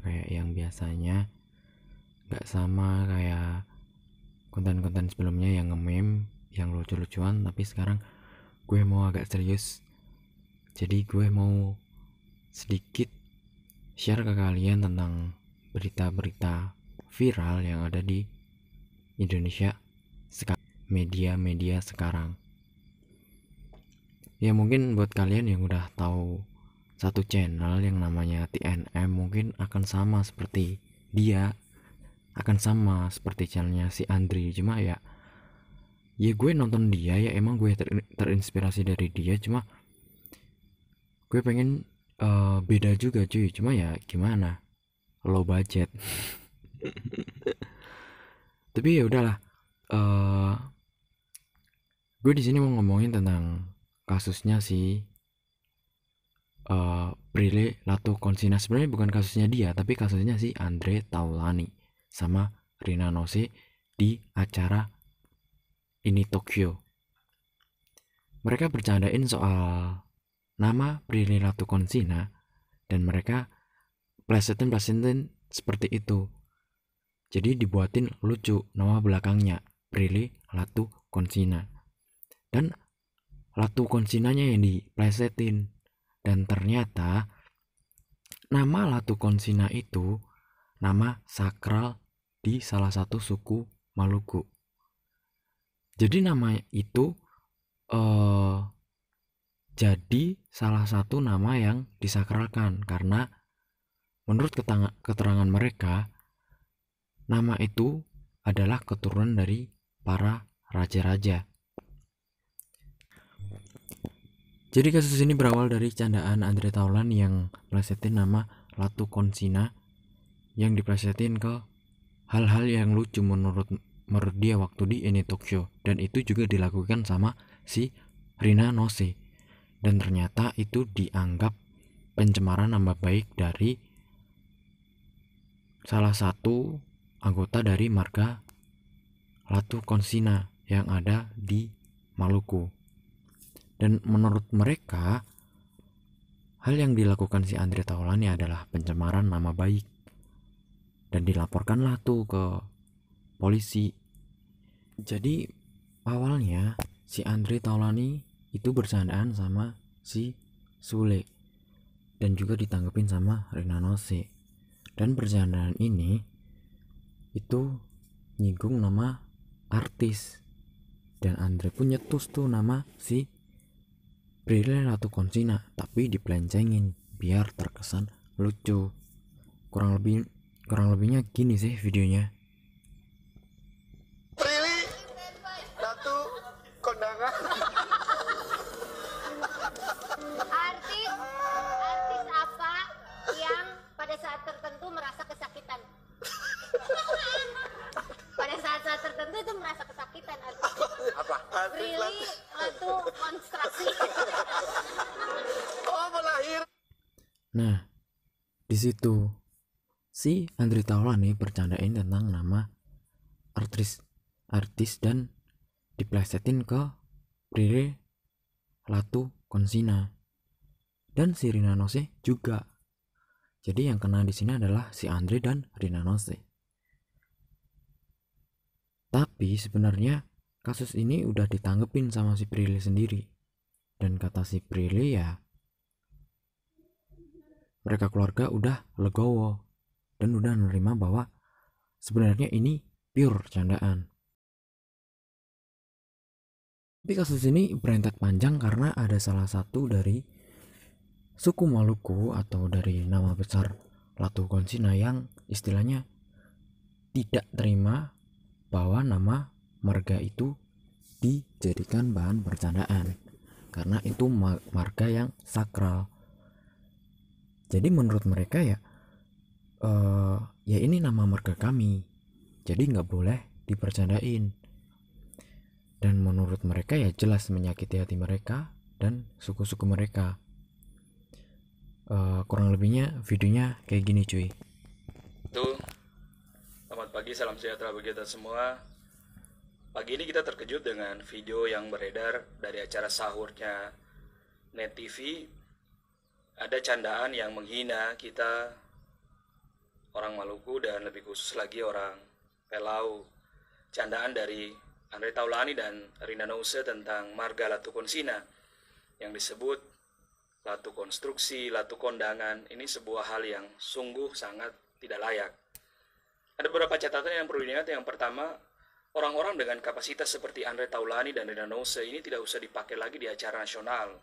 kayak yang biasanya, gak sama kayak konten-konten sebelumnya yang nge-meme, yang lucu-lucuan. Tapi sekarang gue mau agak serius. Jadi gue mau sedikit share ke kalian tentang berita-berita viral yang ada di Indonesia sekarang, media-media sekarang. Ya mungkin buat kalian yang udah tahu satu channel yang namanya TNM mungkin akan sama seperti dia, akan sama seperti channelnya si Andri. Cuma ya gue nonton dia, ya emang gue terinspirasi dari dia. Cuma gue pengen beda juga cuy. Cuma ya gimana, low budget. Tapi ya udahlah, uh, gue di sini mau ngomongin tentang kasusnya si Prilly Latuconsina. Sebenarnya bukan kasusnya dia, tapi kasusnya si Andre Taulani sama Rina Nose di acara ini Tokyo. Mereka bercandain soal nama Prilly Latuconsina dan mereka plesetin seperti itu. Jadi dibuatin lucu nama belakangnya, Prilly Latuconsina. Dan Latuconsinanya yang diplesetin. Dan ternyata nama Latuconsina itu nama sakral di salah satu suku Maluku. Jadi nama itu jadi salah satu nama yang disakralkan karena menurut keterangan mereka, nama itu adalah keturunan dari para raja-raja. Jadi kasus ini berawal dari candaan Andre Taulani yang plesetin nama Latuconsina, yang diplesetin ke hal-hal yang lucu menurut dia waktu di ini Tokyo. Dan itu juga dilakukan sama si Rina Nose. Dan ternyata itu dianggap pencemaran nama baik dari salah satu anggota dari marga Latuconsina yang ada di Maluku. Dan menurut mereka, hal yang dilakukan si Andre Taulani adalah pencemaran nama baik. Dan dilaporkanlah tuh ke polisi. Jadi awalnya si Andre Taulani itu bercandaan sama si Sule dan juga ditanggepin sama Rina Nose. Dan bercandaan ini itu nyinggung nama artis. Dan Andre pun nyetus tuh nama si Prilly Latuconsina, tapi dipelencengin biar terkesan lucu. Kurang lebihnya gini sih videonya. Prilly Latu kondangan. Artis apa yang pada saat tertentu merasa kesakitan? Pada saat tertentu itu merasa kesakitan artis. Apa? Prilly Latuconstraksi. Oh, melahir. Nah, di situ si Andre Taulani bercandain tentang nama artis dan diplesetin ke Prilly Latuconsina dan si Rina Nose juga. Jadi yang kena di sini adalah si Andre dan Rina Nose. Tapi sebenarnya kasus ini udah ditanggepin sama si Prilly sendiri. Dan kata si Prilly ya, mereka keluarga udah legowo dan udah menerima bahwa sebenarnya ini pure candaan. Tapi kasus ini berentet panjang karena ada salah satu dari suku Maluku atau dari nama besar Latuconsina yang istilahnya tidak terima bahwa nama marga itu dijadikan bahan bercandaan karena itu marga yang sakral. Jadi menurut mereka ya ini nama marga kami, jadi nggak boleh dipercandain. Dan menurut mereka ya jelas menyakiti hati mereka dan suku-suku mereka. Kurang lebihnya videonya kayak gini cuy. Tuh, selamat pagi, salam sejahtera bagi kita semua. Pagi ini kita terkejut dengan video yang beredar dari acara sahurnya Net TV. Ada candaan yang menghina kita orang Maluku dan lebih khusus lagi orang Pelau. Candaan dari Andre Taulani dan Rina Nose tentang marga Latu Konsina yang disebut latu konstruksi, latu kondangan. Ini sebuah hal yang sungguh sangat tidak layak. Ada beberapa catatan yang perlu diingat. Yang pertama, orang-orang dengan kapasitas seperti Andre Taulani dan Rina Nose ini tidak usah dipakai lagi di acara nasional,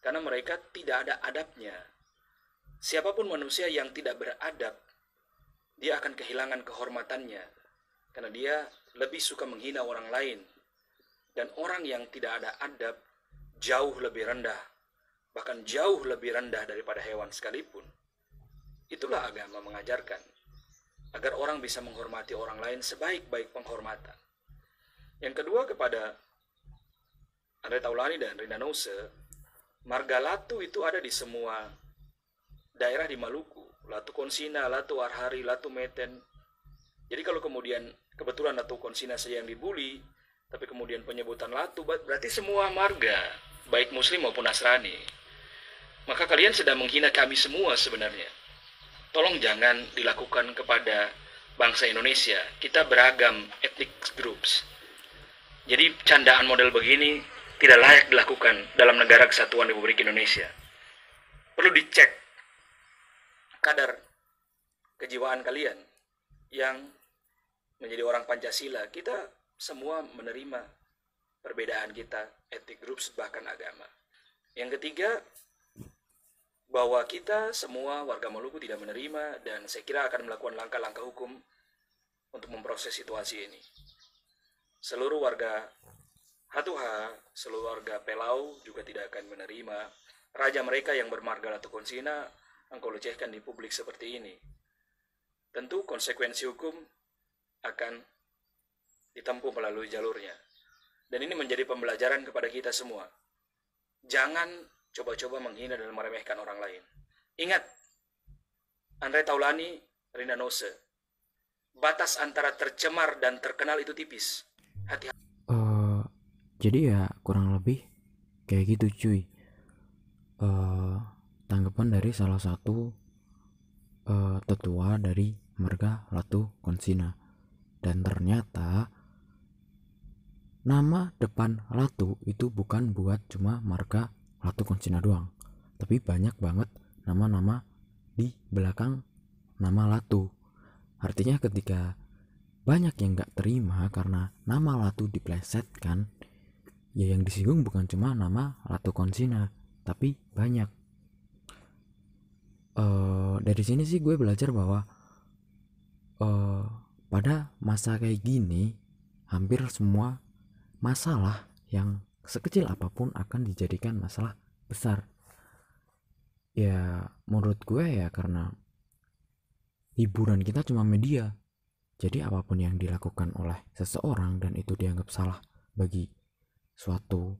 karena mereka tidak ada adabnya. Siapapun manusia yang tidak beradab, dia akan kehilangan kehormatannya, karena dia lebih suka menghina orang lain. Dan orang yang tidak ada adab jauh lebih rendah, bahkan jauh lebih rendah daripada hewan sekalipun. Itulah agama mengajarkan, agar orang bisa menghormati orang lain sebaik-baik penghormatan. Yang kedua, kepada Andre Taulani dan Rina Nose, marga Latu itu ada di semua daerah di Maluku. Latu Konsina, Latu Arhari, Latu Meten. Jadi kalau kemudian kebetulan Latu Konsina saja yang dibully, tapi kemudian penyebutan Latu, berarti semua marga, baik Muslim maupun Nasrani. Maka kalian sedang menghina kami semua sebenarnya. Tolong jangan dilakukan kepada bangsa Indonesia. Kita beragam ethnic groups. Jadi candaan model begini tidak layak dilakukan dalam negara kesatuan Republik Indonesia. Perlu dicek kadar kejiwaan kalian yang menjadi orang Pancasila. Kita semua menerima perbedaan kita, ethnic groups, bahkan agama. Yang ketiga, bahwa kita semua warga Maluku tidak menerima, dan saya kira akan melakukan langkah-langkah hukum untuk memproses situasi ini. Seluruh warga Hatuha, seluruh warga Pelau juga tidak akan menerima raja mereka yang bermarga Latu Konsina engkau lecehkan di publik seperti ini. Tentu konsekuensi hukum akan ditempuh melalui jalurnya. Dan ini menjadi pembelajaran kepada kita semua. Jangan coba-coba menghina dan meremehkan orang lain. Ingat, Andre Taulani, Rina Nose, batas antara tercemar dan terkenal itu tipis. Hati-hati. Jadi ya kurang lebih kayak gitu cuy. Tanggapan dari salah satu tetua dari marga Latu Konsina. Dan ternyata nama depan Latu itu bukan buat cuma marga Latu Konsina doang, tapi banyak banget nama-nama di belakang nama Latu. Artinya ketika banyak yang gak terima karena nama Latu diplesetkan, ya yang disinggung bukan cuma nama Latu Konsina, tapi banyak. Dari sini sih gue belajar bahwa pada masa kayak gini, hampir semua masalah yang sekecil apapun akan dijadikan masalah besar. Ya menurut gue ya karena hiburan kita cuma media. Jadi apapun yang dilakukan oleh seseorang dan itu dianggap salah bagi suatu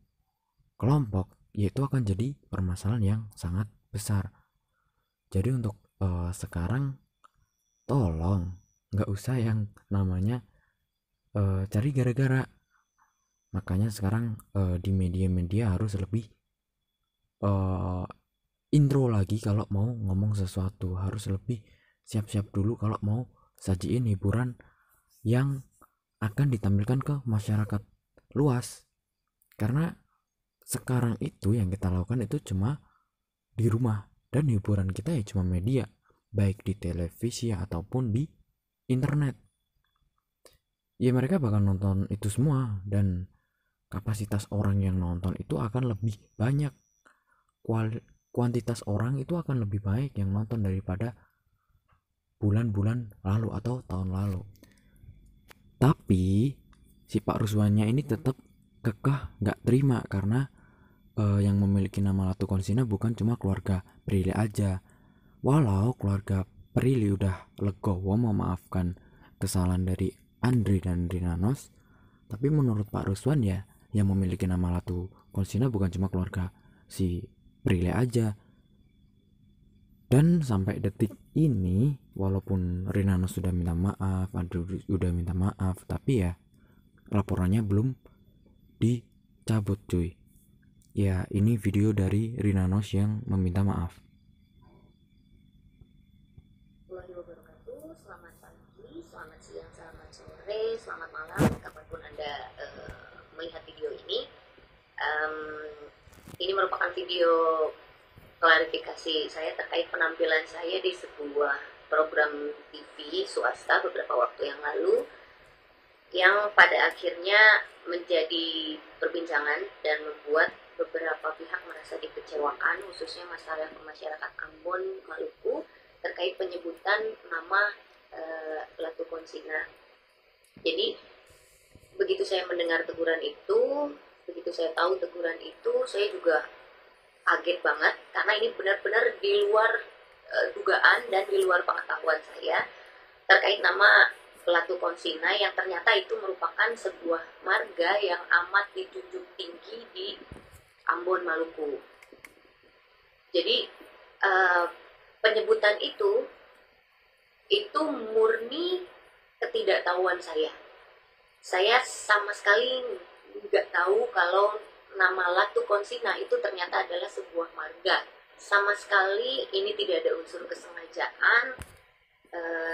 kelompok, yaitu akan jadi permasalahan yang sangat besar. Jadi untuk sekarang tolong gak usah yang namanya cari gara-gara. Makanya sekarang di media-media harus lebih intro lagi kalau mau ngomong sesuatu, harus lebih siap-siap dulu kalau mau sajiin hiburan yang akan ditampilkan ke masyarakat luas. Karena sekarang itu yang kita lakukan itu cuma di rumah, dan hiburan kita ya cuma media, baik di televisi ataupun di internet. Ya mereka bakal nonton itu semua, dan kapasitas orang yang nonton itu akan lebih banyak. Kuantitas orang itu akan lebih baik yang nonton daripada bulan-bulan lalu atau tahun lalu. Tapi si Pak Ruswannya ini tetap kekeh gak terima karena yang memiliki nama Latu Konsina bukan cuma keluarga Prilly aja. Walau keluarga Prilly udah legowo memaafkan kesalahan dari Andre dan Rina Nose, tapi menurut Pak Ruswan ya yang memiliki nama Latu Konsina bukan cuma keluarga si Prilly aja. Dan sampai detik ini walaupun Rina Nose sudah minta maaf, Andre udah minta maaf, tapi ya laporannya belum dicabut cuy. Ya ini video dari Rina Nose yang meminta maaf. selamat pagi, selamat siang, selamat sore, selamat malam, kapanpun Anda melihat video ini. Ini merupakan video klarifikasi saya terkait penampilan saya di sebuah program TV swasta beberapa waktu yang lalu, yang pada akhirnya menjadi perbincangan dan membuat beberapa pihak merasa dikecewakan, khususnya masyarakat Ambon, Maluku, terkait penyebutan nama Latukonsina. Jadi begitu saya mendengar teguran itu, begitu saya tahu teguran itu, saya juga kaget banget karena ini benar-benar di luar dugaan dan di luar pengetahuan saya terkait nama Latukonsina yang ternyata itu merupakan sebuah marga yang amat dijunjung tinggi di Ambon, Maluku. Jadi penyebutan itu murni ketidaktahuan saya. Saya sama sekali nggak tahu kalau nama Latukonsina itu ternyata adalah sebuah marga. Sama sekali ini tidak ada unsur kesengajaan.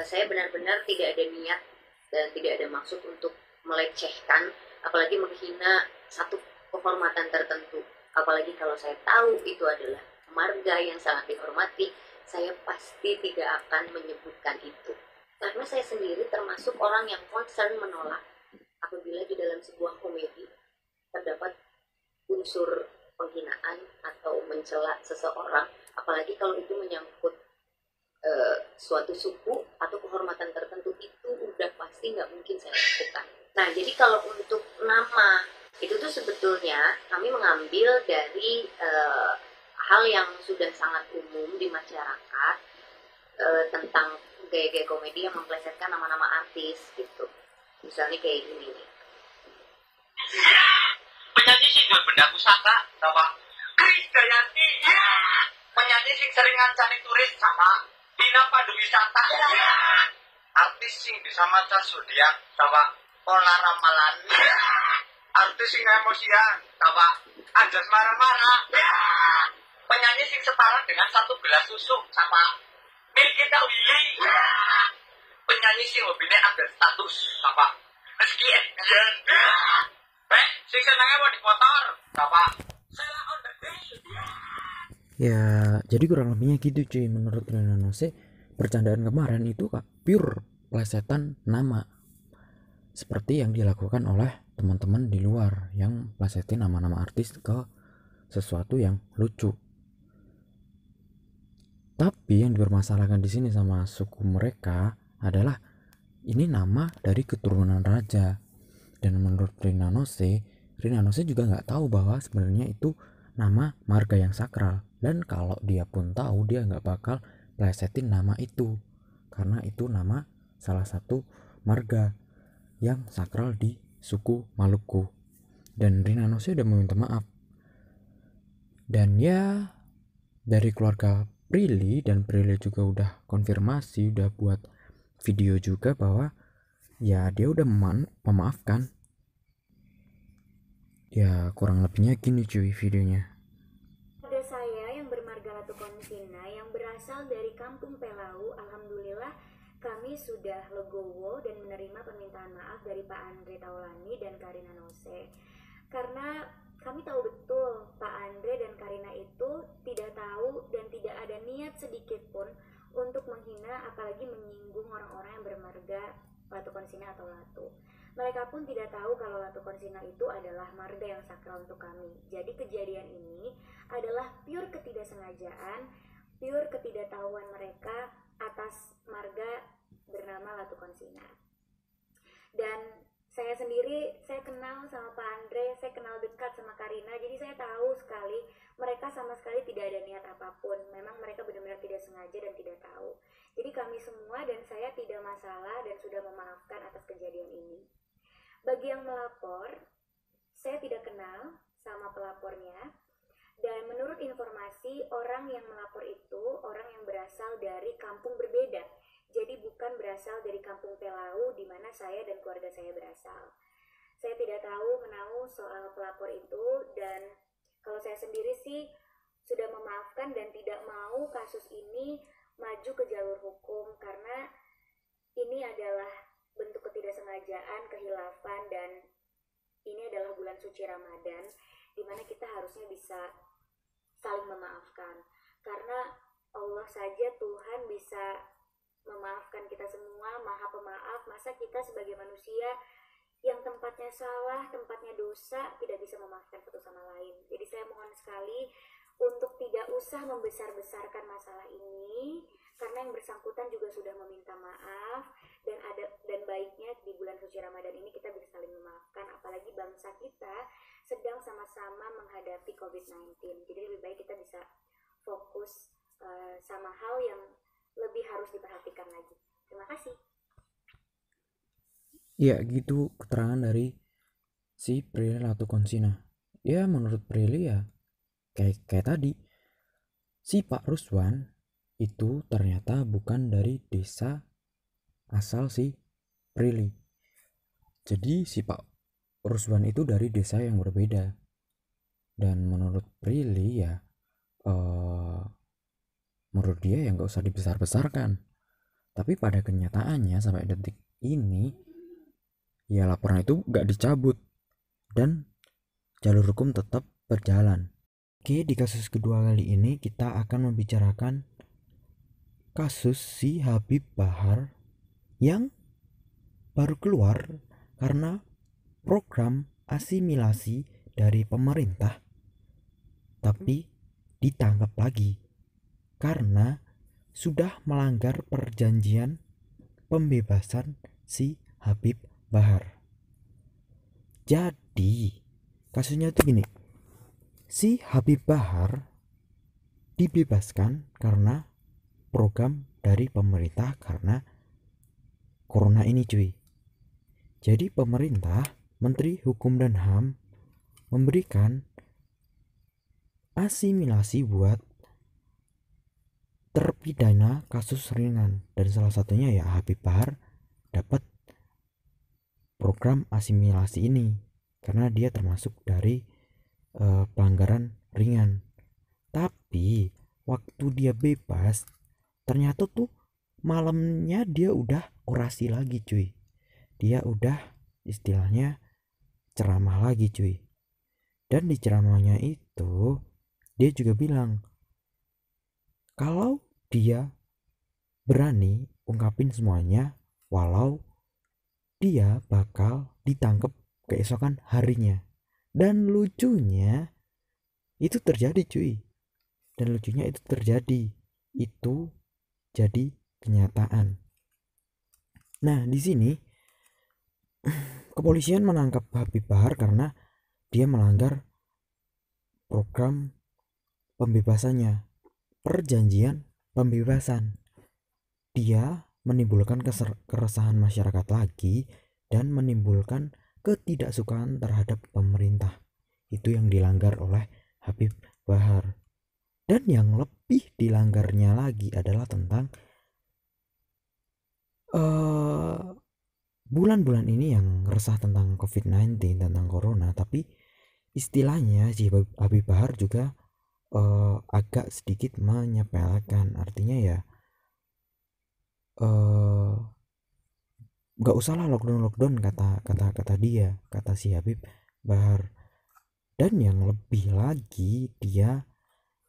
Saya benar-benar tidak ada niat dan tidak ada maksud untuk melecehkan, apalagi menghina satu kehormatan tertentu. Apalagi kalau saya tahu itu adalah marga yang sangat dihormati, saya pasti tidak akan menyebutkan itu. Karena saya sendiri termasuk orang yang concern menolak apabila di dalam sebuah komedi terdapat unsur penghinaan atau mencela seseorang, apalagi kalau itu menyangkut suatu suku atau kehormatan tertentu, itu udah pasti nggak mungkin saya lakukan. Nah, jadi kalau untuk nama itu tuh sebetulnya kami mengambil dari hal yang sudah sangat umum di masyarakat tentang gaya-gaya komedi yang memplesetkan nama-nama artis gitu. Misalnya kayak gini nih. Penyanyi sing duwe benda pusaka sama Krisdayanti. Penyanyi sing sering ngancani turis sama Dina Paduwisata. Artis sing bisa maca zodiak sama Ola Ramalan. Artis sing emosian sama Anjas marah-marah. Penyanyi sing setara dengan satu gelas susu sama Milkita Willy. Penyanyi sing lebihnya ada status sama Rizky Edian. Sing senengnya mau di motor sama Sela on the day. Ya, jadi kurang lebihnya gitu cuy. Menurut Rina Nose, percandaan kemarin itu pure plesetan nama, seperti yang dilakukan oleh teman-teman di luar yang plesetin nama-nama artis ke sesuatu yang lucu. Tapi yang dipermasalahkan di sini sama suku mereka adalah ini nama dari keturunan raja. Dan menurut Rina Nose juga nggak tahu bahwa sebenarnya itu nama marga yang sakral. Dan kalau dia pun tahu, dia nggak bakal plesetin nama itu, karena itu nama salah satu marga yang sakral di suku Maluku. Dan Rina Nose udah meminta maaf. Dan ya, dari keluarga Prilly, dan Prilly juga udah konfirmasi, udah buat video juga bahwa ya dia udah memaafkan. Ya kurang lebihnya gini cuy videonya. Ada saya yang bermarga Latukonsina yang berasal dari Kampung Pelau. Alhamdulillah kami sudah legowo dan menerima permintaan maaf dari Pak Andre Taulani dan Karina Nose. Karena kami tahu betul Pak Andre dan Karina itu tidak tahu dan tidak ada niat sedikit pun untuk menghina apalagi menyinggung orang-orang yang bermarga Latukonsina atau Latu. Mereka pun tidak tahu kalau Latukonsina itu adalah marga yang sakral untuk kami. Jadi kejadian ini adalah pure ketidaksengajaan, pure ketidaktahuan mereka atas marga bernama Latukonsina. Dan saya sendiri, saya kenal sama Pak Andre, saya kenal dekat sama Karina, jadi saya tahu sekali mereka sama sekali tidak ada niat apapun. Memang mereka benar-benar tidak sengaja dan tidak tahu. Jadi kami semua dan saya tidak masalah dan sudah memaafkan atas kejadian ini. Bagi yang melapor, saya tidak kenal sama pelapornya. Dan menurut informasi, orang yang melapor itu orang yang berasal dari kampung berbeda. Jadi bukan berasal dari kampung Pelau di mana saya dan keluarga saya berasal. Saya tidak tahu menahu soal pelapor itu, dan kalau saya sendiri sih sudah memaafkan dan tidak mau kasus ini maju ke jalur hukum, karena kesengajaan, kehilafan, dan ini adalah bulan suci Ramadan di mana kita harusnya bisa saling memaafkan, karena Allah saja, Tuhan, bisa memaafkan kita semua, Maha Pemaaf. Masa kita sebagai manusia yang tempatnya salah, tempatnya dosa, tidak bisa memaafkan satu sama lain? Jadi saya mohon sekali untuk tidak usah membesar-besarkan masalah ini, karena yang bersangkutan juga sudah meminta maaf, dan baiknya di bulan suci Ramadan ini kita bisa saling memaafkan, apalagi bangsa kita sedang sama-sama menghadapi COVID-19. Jadi lebih baik kita bisa fokus sama hal yang lebih harus diperhatikan lagi. Terima kasih. Ya gitu keterangan dari si Prilly Latukonsina. Ya menurut Prilly ya kayak tadi, si Pak Ruswan itu ternyata bukan dari desa asal si Prilly. Jadi si Pak Ruswan itu dari desa yang berbeda. Dan menurut Prilly ya menurut dia ya gak usah dibesar-besarkan. Tapi pada kenyataannya sampai detik ini ya laporan itu gak dicabut dan jalur hukum tetap berjalan. Oke, di kasus kedua kali ini kita akan membicarakan kasus si Habib Bahar yang baru keluar karena program asimilasi dari pemerintah, tapi ditangkap lagi karena sudah melanggar perjanjian pembebasan si Habib Bahar. Jadi kasusnya itu gini, si Habib Bahar dibebaskan karena program dari pemerintah karena corona ini cuy. Jadi pemerintah, Menteri Hukum dan HAM memberikan asimilasi buat terpidana kasus ringan, dan salah satunya ya Habib Bahar dapat program asimilasi ini karena dia termasuk dari pelanggaran ringan. Tapi waktu dia bebas ternyata tuh malamnya dia udah orasi lagi cuy. Dia udah istilahnya ceramah lagi cuy. Dan di ceramahnya itu dia juga bilang kalau dia berani ungkapin semuanya walau dia bakal ditangkap keesokan harinya. Dan lucunya itu terjadi cuy. Dan lucunya itu terjadi. Itu jadi kenyataan. Nah, di sini kepolisian menangkap Habib Bahar karena dia melanggar program pembebasannya, perjanjian pembebasan. Dia menimbulkan keresahan masyarakat lagi dan menimbulkan ketidaksukaan terhadap pemerintah. Itu yang dilanggar oleh Habib Bahar. Dan yang lebih dilanggarnya lagi adalah tentang bulan-bulan ini yang resah tentang COVID-19, tentang corona, tapi istilahnya si Habib Bahar juga agak sedikit menyepelekan. Artinya ya gak usahlah lockdown kata dia, kata si Habib Bahar. Dan yang lebih lagi dia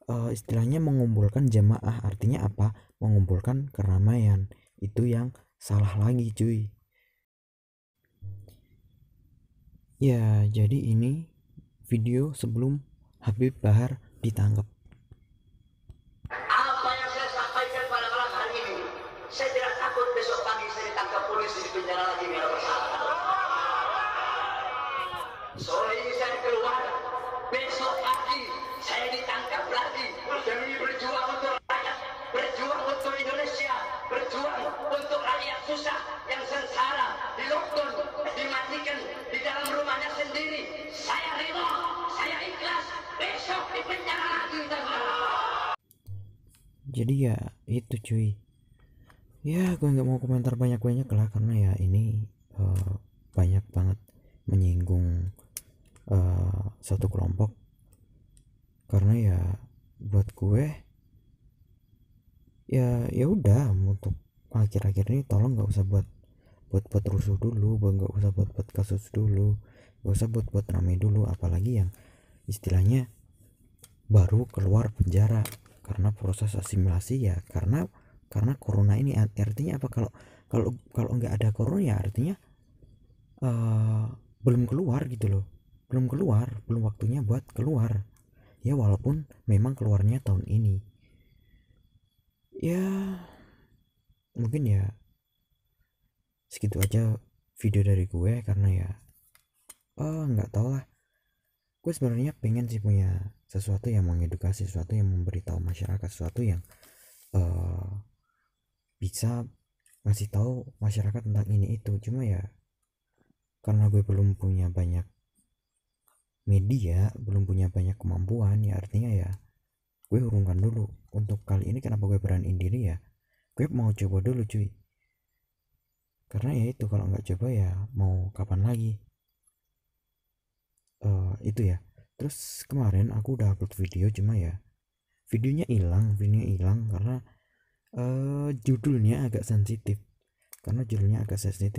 istilahnya mengumpulkan jamaah. Artinya apa? Mengumpulkan keramaian. Itu yang salah lagi cuy. Ya jadi ini video sebelum Habib Bahar ditangkap. Apa yang saya sampaikan pada malam hari ini, saya tidak takut besok pagi saya ditangkap polisi di penjara lagi merah bersalah. Sore ini saya keluar, besok pagi saya ditangkap lagi demi berjuang untuk rakyat, berjuang untuk Indonesia, berjuang untuk rakyat susah yang sengsara, di lockdown, dimatikan di dalam rumahnya sendiri. Saya rela, saya ikhlas, besok di penjara lagi. Jadi ya itu cuy. Ya gue nggak mau komentar banyak-banyak lah karena ya ini banyak banget menyinggung satu kelompok. Karena ya buat gue ya udah untuk akhir-akhir ini tolong nggak usah buat buat rusuh dulu, nggak usah buat kasus dulu, nggak usah buat rame dulu, apalagi yang istilahnya baru keluar penjara karena proses asimilasi ya, karena corona ini. Artinya apa, kalau nggak ada corona ya artinya belum keluar gitu loh, belum waktunya buat keluar ya, walaupun memang keluarnya tahun ini ya. Mungkin ya segitu aja video dari gue, karena ya nggak tau lah, gue sebenarnya pengen sih punya sesuatu yang mengedukasi, sesuatu yang memberitahu masyarakat, sesuatu yang bisa ngasih tahu masyarakat tentang ini itu. Cuma ya karena gue belum punya banyak media, belum punya banyak kemampuan ya, artinya ya gue urungkan dulu. Untuk kali ini kenapa gue beraniin diri ya, gue mau coba dulu cuy, karena ya itu, kalau nggak coba ya mau kapan lagi. Itu ya. Terus kemarin aku udah upload video, cuma ya videonya hilang karena judulnya agak sensitif,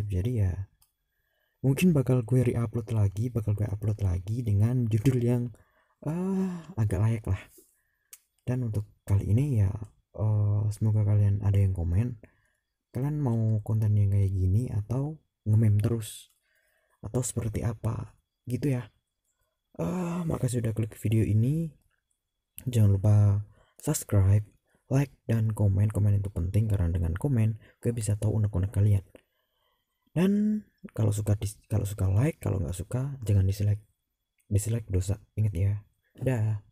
jadi ya mungkin bakal gue upload lagi dengan judul yang agak layak lah. Dan untuk kali ini ya semoga kalian ada yang komen, kalian mau konten yang kayak gini atau nge-meme terus atau seperti apa gitu ya. Makasih udah klik video ini, jangan lupa subscribe, like, dan komen itu penting, karena dengan komen gue bisa tahu unek-unek kalian. Dan kalau suka like, kalau nggak suka jangan dislike dosa, ingat ya. Dah.